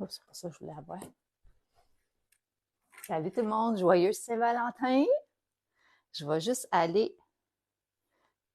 Oh, c'est pas ça que je voulais avoir. Salut tout le monde, joyeux Saint-Valentin. Je vais juste aller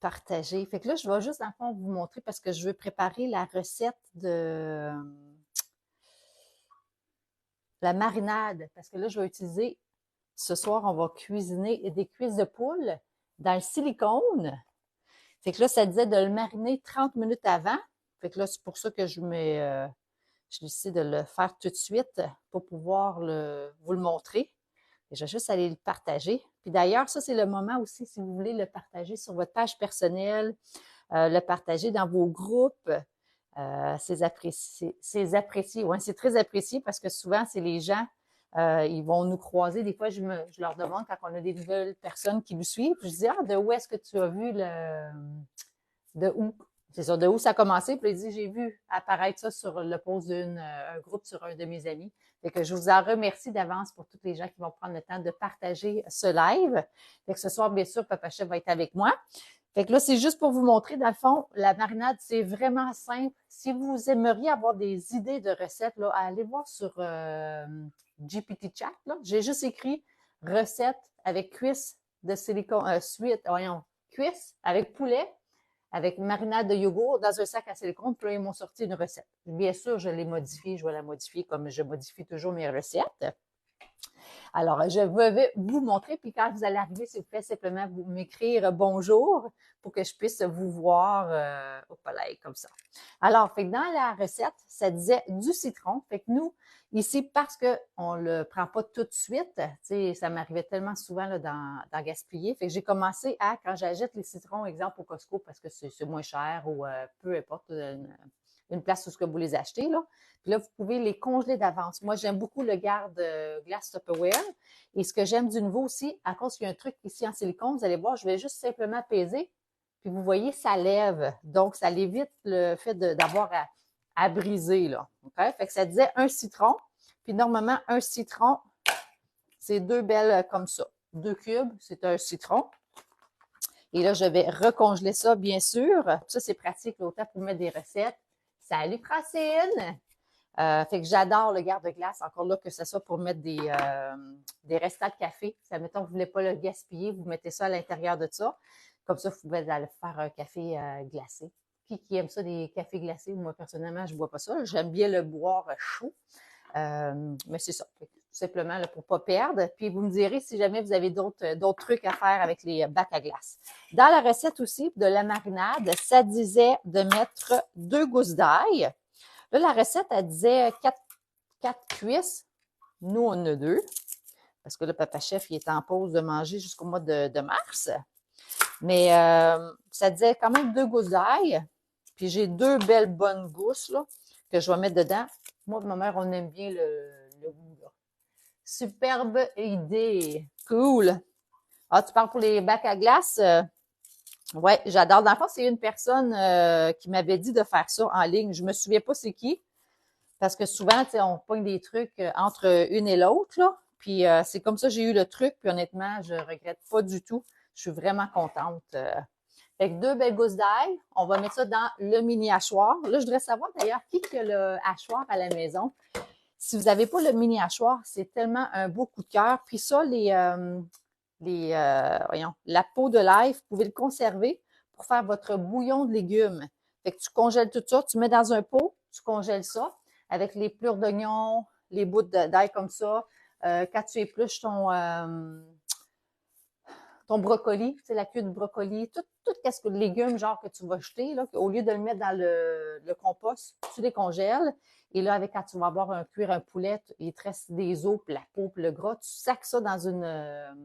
partager. Fait que là, je vais juste, dans le fond, vous montrer parce que je veux préparer la recette de la marinade. Parce que là, je vais utiliser, ce soir, on va cuisiner des cuisses de poule dans le silicone. Fait que là, ça disait de le mariner 30 minutes avant. Fait que là, c'est pour ça que je décide de le faire tout de suite pour pouvoir vous le montrer. Et je vais juste aller le partager. Puis d'ailleurs, ça, c'est le moment aussi, si vous voulez le partager sur votre page personnelle, le partager dans vos groupes. C'est apprécié. Ouais, c'est très apprécié parce que souvent, c'est les gens, ils vont nous croiser. Des fois, je leur demande quand on a des nouvelles personnes qui nous suivent. Je dis, ah, de où est-ce que tu as vu de où? C'est ça, de où ça a commencé. Puis il dit, j'ai vu apparaître ça sur le post d'un groupe sur un de mes amis. Fait que je vous en remercie d'avance pour tous les gens qui vont prendre le temps de partager ce live. Fait que ce soir, bien sûr, Papa Chef va être avec moi. Fait que là, c'est juste pour vous montrer, dans le fond, la marinade, c'est vraiment simple. Si vous aimeriez avoir des idées de recettes, là, allez voir sur GPT Chat. Là. J'ai juste écrit recette avec cuisse de silicone, cuisse avec poulet avec marinade de yogourt dans un sac à silicone. Puis là, ils m'ont sorti une recette. Bien sûr, je l'ai modifiée. Je vais la modifier comme je modifie toujours mes recettes. Alors, je vais vous montrer. Puis quand vous allez arriver, s'il vous plaît, simplement vous m'écrire bonjour pour que je puisse vous voir au palais comme ça. Alors, fait que dans la recette, ça disait du citron. Fait que nous, ici, parce qu'on le prend pas tout de suite, tu sais, ça m'arrivait tellement souvent là, dans gaspiller. Fait que j'ai commencé à, quand j'achète les citrons, exemple au Costco, parce que c'est moins cher ou peu importe, une place où ce que vous les achetez, là. Puis là, vous pouvez les congeler d'avance. Moi, j'aime beaucoup le garde-glace Tupperware. Et ce que j'aime du nouveau aussi, à cause qu'il y a un truc ici en silicone, vous allez voir, je vais juste simplement peser. Puis vous voyez, ça lève. Donc, ça évite le fait d'avoir à briser, là. OK? Fait que ça disait un citron. Puis normalement, un citron, c'est deux belles comme ça. 2 cubes, c'est un citron. Et là, je vais recongeler ça, bien sûr. Ça, c'est pratique, autant pour mettre des recettes. Salut, Francine! Fait que j'adore le garde-glace, encore là, que ce soit pour mettre des restants de café. Ça, mettons, vous ne voulez pas le gaspiller, vous mettez ça à l'intérieur de ça. Comme ça, vous pouvez aller faire un café glacé. Qui aime ça, des cafés glacés? Moi, personnellement, je ne bois pas ça. J'aime bien le boire chaud. Mais c'est ça, tout simplement là, pour ne pas perdre. Puis vous me direz si jamais vous avez d'autres trucs à faire avec les bacs à glace. Dans la recette aussi de la marinade, ça disait de mettre 2 gousses d'ail. Là, la recette, elle disait 4 cuisses. Nous, on en a 2. Parce que là, Papa Chef, il est en pause de manger jusqu'au mois de mars. Mais ça disait quand même 2 gousses d'ail. Puis j'ai 2 belles bonnes gousses là, que je vais mettre dedans. Moi et ma mère, on aime bien le goût. Là. Superbe idée. Cool. Ah, tu parles pour les bacs à glace? Oui, j'adore. Dans le fond, c'est une personne qui m'avait dit de faire ça en ligne. Je me souviens pas c'est qui. Parce que souvent, tu sais, on pogne des trucs entre une et l'autre, là. Puis c'est comme ça que j'ai eu le truc. Puis honnêtement, je regrette pas du tout. Je suis vraiment contente. Fait que 2 belles gousses d'ail. On va mettre ça dans le mini hachoir. Là, je voudrais savoir d'ailleurs qui a le hachoir à la maison. Si vous n'avez pas le mini hachoir, c'est tellement un beau coup de cœur. Puis ça, voyons, la peau de l'ail, vous pouvez le conserver pour faire votre bouillon de légumes. Fait que tu congèles tout ça, tu mets dans un pot, tu congèles ça avec les plures d'oignons, les bouts d'ail comme ça. Quand tu épluches ton brocoli, tu sais, la queue de brocoli, tout ce que de légumes genre que tu vas jeter, là, au lieu de le mettre dans le compost, tu les congèles. Et là, avec quand tu vas avoir cuire un poulet, il te reste des os, puis la peau, puis le gras, tu sacs ça dans un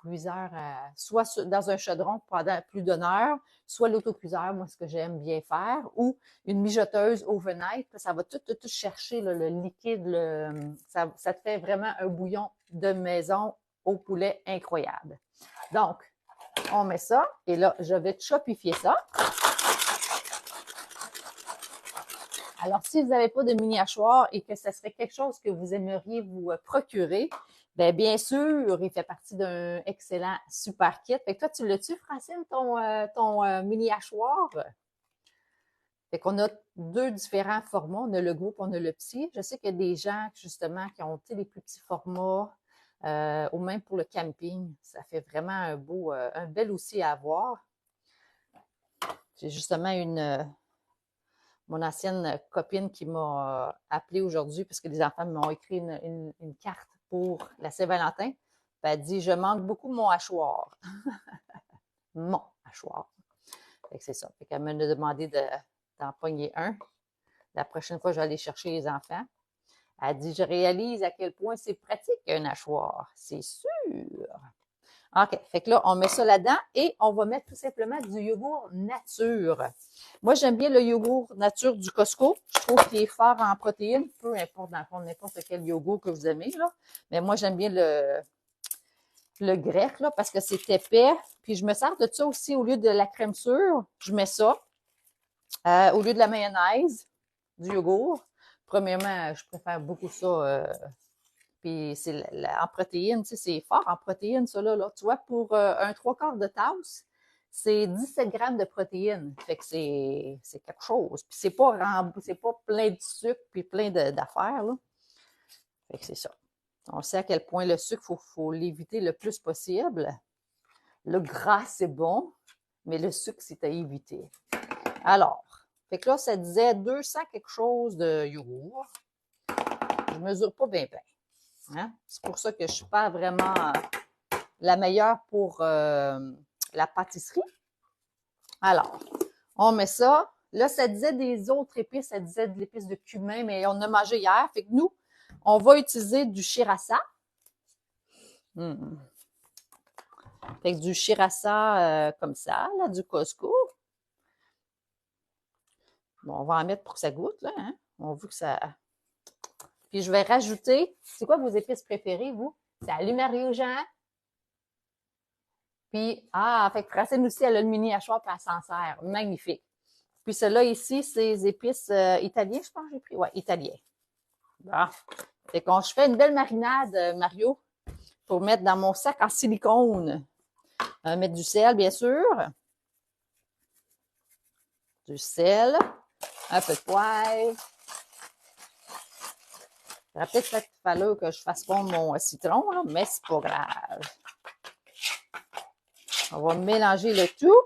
cuiseur, soit dans un chaudron pendant plus d'une heure, soit l'autocuiseur, moi, ce que j'aime bien faire, ou une mijoteuse overnight, ça va tout chercher, là, le liquide, ça te fait vraiment un bouillon de maison au poulet incroyable. Donc, on met ça, et là, je vais chopifier ça. Alors, si vous n'avez pas de mini hachoir et que ce serait quelque chose que vous aimeriez vous procurer, bien sûr, il fait partie d'un excellent super kit. Fait que toi, tu l'as-tu, Francine, ton mini hachoir? Fait qu'on a deux différents formats. On a le gros et on a le petit. Je sais qu'il y a des gens, justement, qui ont les plus petits formats, ou même pour le camping. Ça fait vraiment un bel outil à avoir. J'ai justement mon ancienne copine qui m'a appelé aujourd'hui parce que les enfants m'ont écrit une carte pour la Saint-Valentin. Elle dit, je manque beaucoup mon hachoir. Mon hachoir. Fait que c'est ça. Fait qu'elle m'a demandé d'en pogner un. La prochaine fois, je vais aller chercher les enfants. Elle dit, je réalise à quel point c'est pratique un hachoir. C'est sûr. OK. Fait que là, on met ça là-dedans et on va mettre tout simplement du yogourt nature. Moi, j'aime bien le yogourt nature du Costco. Je trouve qu'il est fort en protéines, peu importe dans le fond, n'importe quel yogourt que vous aimez, là. Mais moi, j'aime bien le grec, là, parce que c'est épais. Puis je me sers de ça aussi au lieu de la crème sûre. Je mets ça. Au lieu de la mayonnaise, du yogourt. Premièrement, je préfère beaucoup ça. Puis c'est en protéines, tu sais, c'est fort en protéines, ça là. Tu vois, pour un 3/4 de tasse, c'est 17 grammes de protéines. Fait que c'est quelque chose. Puis c'est pas plein de sucre puis plein d'affaires, là. Fait que c'est ça. On sait à quel point le sucre, faut l'éviter le plus possible. Le gras, c'est bon, mais le sucre, c'est à éviter. Alors, fait que là, ça disait 200 quelque chose de yogourt. Je mesure pas bien, bien. Hein? C'est pour ça que je suis pas vraiment la meilleure pour la pâtisserie. Alors, on met ça. Là, ça disait des autres épices. Ça disait de l'épice de cumin, mais on a mangé hier. Fait que nous, on va utiliser du shirasa. Fait que du shirasa comme ça, là, du Costco. Bon, on va en mettre pour que ça goûte, là. Hein? On veut que ça... Puis je vais rajouter... C'est quoi vos épices préférées, vous? Salut Mario-Jean! Puis, fait que Francine aussi, elle a le mini hachoir puis elle s'en sert. Magnifique. Puis celle-là ici, c'est les épices italiennes, je pense que j'ai pris. Ouais, italien. Bon. Fait qu'on je fais une belle marinade, Mario, pour mettre dans mon sac en silicone. Mettre du sel, bien sûr. Du sel. Un peu de poivre. Il aurait peut-être fallu que je fasse fondre mon citron, là, mais c'est pas grave. On va mélanger le tout.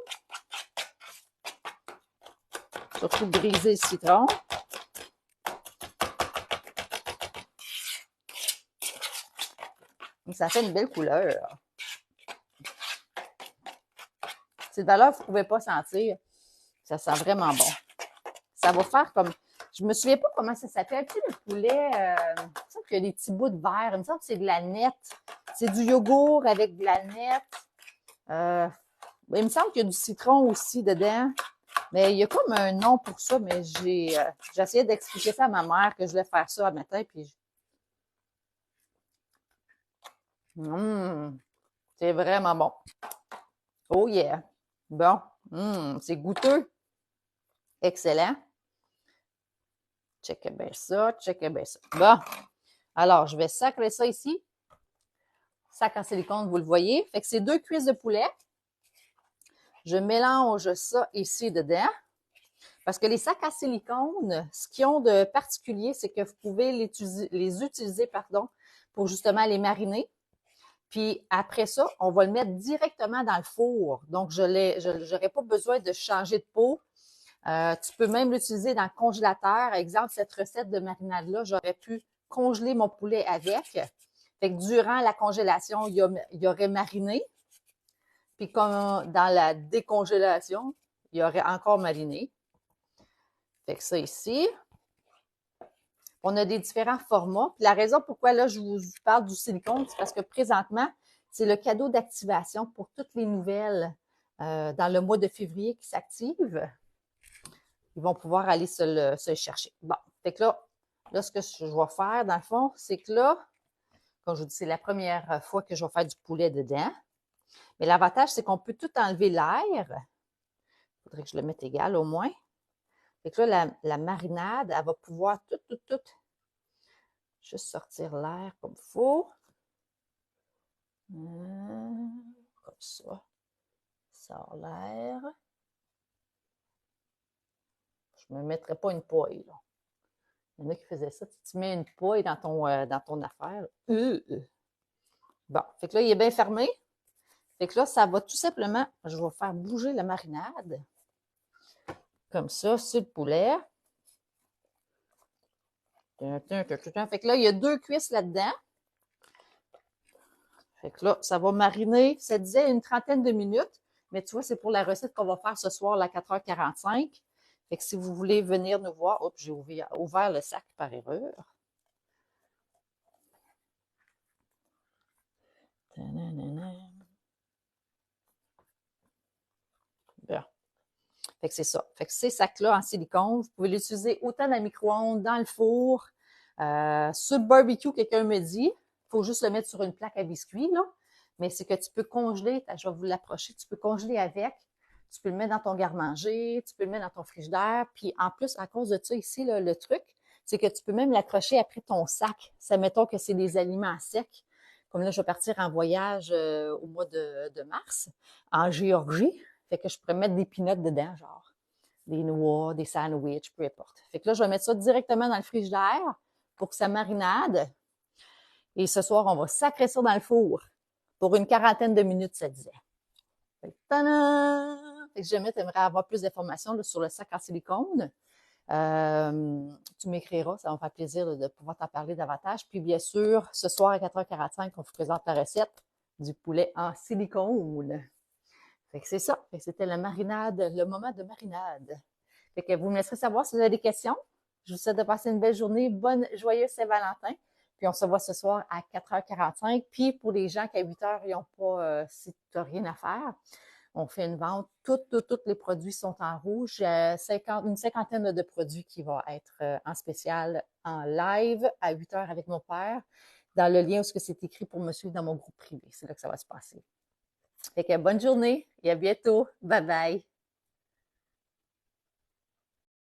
Surtout briser le citron. Et ça fait une belle couleur. Cette valeur, vous ne pouvez pas sentir. Ça sent vraiment bon. Ça va faire comme... Je me souviens pas comment ça s'appelle. Tu sais, le poulet, il me semble qu'il y a des petits bouts de verre. Il me semble que c'est de la nette. C'est du yogourt avec de la nette. Il me semble qu'il y a du citron aussi dedans. Mais il y a comme un nom pour ça, mais j'ai essayé d'expliquer ça à ma mère que je voulais faire ça à matin, puis c'est vraiment bon. Oh yeah! Bon, c'est goûteux. Excellent. Checkez bien ça, checkez bien ça. Bon, alors je vais sacrer ça ici. Sac en silicone, vous le voyez. Fait que c'est 2 cuisses de poulet. Je mélange ça ici dedans. Parce que les sacs à silicone, ce qu'ils ont de particulier, c'est que vous pouvez les utiliser pour justement les mariner. Puis après ça, on va le mettre directement dans le four. Donc, je n'aurai pas besoin de changer de pot. Tu peux même l'utiliser dans le congélateur. Exemple, cette recette de marinade-là, j'aurais pu congeler mon poulet avec. Fait que durant la congélation, il y aurait mariné. Puis comme dans la décongélation, il y aurait encore mariné. Fait que ça ici. On a des différents formats. Puis la raison pourquoi là je vous parle du silicone, c'est parce que présentement, c'est le cadeau d'activation pour toutes les nouvelles dans le mois de février qui s'activent. Ils vont pouvoir aller se le chercher. Bon, fait que là, ce que je vais faire, dans le fond, c'est que là, comme je vous dis, c'est la première fois que je vais faire du poulet dedans. Mais l'avantage, c'est qu'on peut tout enlever l'air. Il faudrait que je le mette égal au moins. Fait que là, la marinade, elle va pouvoir tout, juste sortir l'air comme il faut. Comme ça. Sort l'air. Je ne me mettrais pas une paille, là. Il y en a qui faisaient ça. Tu mets une paille dans ton affaire. Bon, fait que là, il est bien fermé. Fait que là, ça va tout simplement, je vais faire bouger la marinade. Comme ça, sur le poulet. Fait que là, il y a 2 cuisses là-dedans. Fait que là, ça va mariner, ça disait une trentaine de minutes. Mais tu vois, c'est pour la recette qu'on va faire ce soir à 4h45. Fait que si vous voulez venir nous voir, oups, j'ai ouvert le sac par erreur. Bon. Fait que c'est ça. Fait que ces sacs-là en silicone, vous pouvez l'utiliser autant dans le micro-ondes, dans le four, sur le barbecue, quelqu'un me dit. Il faut juste le mettre sur une plaque à biscuits, là. Mais c'est que tu peux congeler, je vais vous l'approcher, tu peux congeler avec, tu peux le mettre dans ton garde-manger, tu peux le mettre dans ton frigidaire. Puis en plus, à cause de ça ici, là, le truc, c'est que tu peux même l'accrocher après ton sac. Ça, mettons que c'est des aliments secs. Comme là, je vais partir en voyage au mois de mars, en Géorgie. Fait que je pourrais mettre des peanuts dedans, genre des noix, des sandwichs, peu importe. Fait que là, je vais mettre ça directement dans le frigidaire pour que ça marinade. Et ce soir, on va sacrer ça dans le four pour une quarantaine de minutes, ça disait. Fait que, tada! Fait que jamais tu aimerais avoir plus d'informations sur le sac en silicone. Tu m'écriras, ça va me faire plaisir de pouvoir t'en parler davantage. Puis bien sûr, ce soir à 4h45, on vous présente la recette du poulet en silicone. Fait que c'est ça. Fait que c'était la marinade, le moment de marinade. Fait que vous me laisserez savoir si vous avez des questions. Je vous souhaite de passer une belle journée. Bonne, joyeuse Saint-Valentin. Puis on se voit ce soir à 4h45. Puis pour les gens qui à 8h, ils n'ont pas, si tu n'as rien à faire, on fait une vente. Tous les produits sont en rouge. Une cinquantaine de produits qui vont être en spécial en live à 8h avec mon père, dans le lien où c'est écrit pour me suivre dans mon groupe privé. C'est là que ça va se passer. Fait que bonne journée et à bientôt. Bye bye.